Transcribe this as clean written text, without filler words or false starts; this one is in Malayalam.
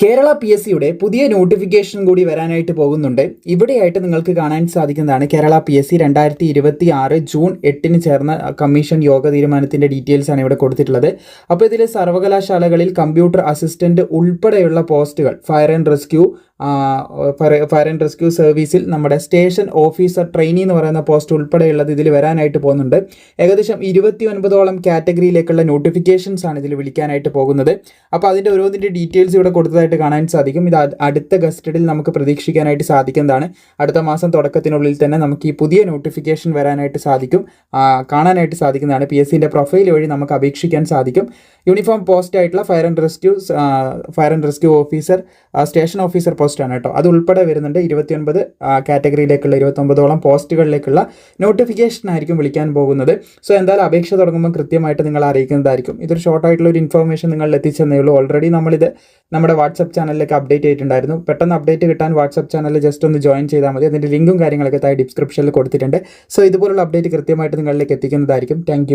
കേരള PSCയുടെ പുതിയ നോട്ടിഫിക്കേഷൻ കൂടി വരാനായിട്ട് പോകുന്നുണ്ട്. ഇവിടെയായിട്ട് നിങ്ങൾക്ക് കാണാൻ സാധിക്കുന്നതാണ് കേരള PSC 2026 ജൂൺ 8 ചേർന്ന കമ്മീഷൻ യോഗ തീരുമാനത്തിൻ്റെ ഡീറ്റെയിൽസ് ആണ് ഇവിടെ കൊടുത്തിട്ടുള്ളത്. അപ്പോൾ ഇതിൽ സർവകലാശാലകളിൽ കമ്പ്യൂട്ടർ അസിസ്റ്റന്റ് ഉൾപ്പെടെയുള്ള പോസ്റ്റുകൾ ഫയർ ആൻഡ് റെസ്ക്യൂ സർവീസിൽ നമ്മുടെ സ്റ്റേഷൻ ഓഫീസർ ട്രെയിനി എന്ന് പറയുന്ന പോസ്റ്റ് ഉൾപ്പെടെയുള്ളത് ഇതിൽ വരാനായിട്ട് പോകുന്നുണ്ട്. ഏകദേശം 29ഓളം കാറ്റഗറിയിലേക്കുള്ള നോട്ടിഫിക്കേഷൻസ് ആണ് ഇതിൽ വിളിക്കാനായിട്ട് പോകുന്നത്. അപ്പോൾ അതിൻ്റെ ഓരോന്നിൻ്റെ ഡീറ്റെയിൽസ് ഇവിടെ കൊടുത്തതായിട്ട് കാണാൻ സാധിക്കും. ഇത് അടുത്ത ഗസ്റ്റഡിൽ നമുക്ക് പ്രതീക്ഷിക്കാനായിട്ട് സാധിക്കുന്നതാണ്. അടുത്ത മാസം തുടക്കത്തിനുള്ളിൽ തന്നെ നമുക്ക് ഈ പുതിയ നോട്ടിഫിക്കേഷൻ വരാനായിട്ട് സാധിക്കും, കാണാനായിട്ട് സാധിക്കുന്നതാണ്. PSCൻ്റെ പ്രൊഫൈൽ വഴി നമുക്ക് അപേക്ഷിക്കാൻ സാധിക്കും. യൂണിഫോം പോസ്റ്റ് ആയിട്ടുള്ള fire and rescue officer, station officer പോസ്റ്റാണ് കേട്ടോ. അത് ഉൾപ്പെടെ വരുന്നുണ്ട്. 29 കാറ്റഗറിയിലേക്കുള്ള 29ഓളം പോസ്റ്റുകളിലേക്കുള്ള നോട്ടിഫിക്കേഷൻ ആയിരിക്കും വിളിക്കാൻ പോകുന്നത്. സോ എന്തായാലും അപേക്ഷ തുടങ്ങുമ്പോൾ കൃത്യമായിട്ട് നിങ്ങൾ അറിയിക്കുന്നതായിരിക്കും. ഇതൊരു ഷോർട്ടായിട്ടുള്ള ഒരു ഇൻഫർമേഷൻ നിങ്ങളിൽ എത്തിച്ചെന്നേ ഉള്ളൂ. ഓൾറെഡി നമ്മളിത് നമ്മുടെ വാട്സപ്പ് ചാനലിലേക്ക് അപ്ഡേറ്റ് ചെയ്തിട്ടുണ്ടായിരുന്നു. പെട്ടെന്ന് അപ്ഡേറ്റ് കിട്ടാൻ വാട്സപ്പ് ചാനലിൽ ജസ്റ്റ് ഒന്ന് ജോയിൻ ചെയ്താൽ മതി. അതിൻ്റെ ലിങ്കും കാര്യങ്ങളൊക്കെ താഴെ ഡിസ്ക്രിപ്ഷനിൽ കൊടുത്തിട്ടുണ്ട്. സോ ഇതുപോലുള്ള അപ്ഡേറ്റ് കൃത്യമായിട്ട് നിങ്ങളിലേക്ക് എത്തിക്കുന്നതായിരിക്കും. താങ്ക്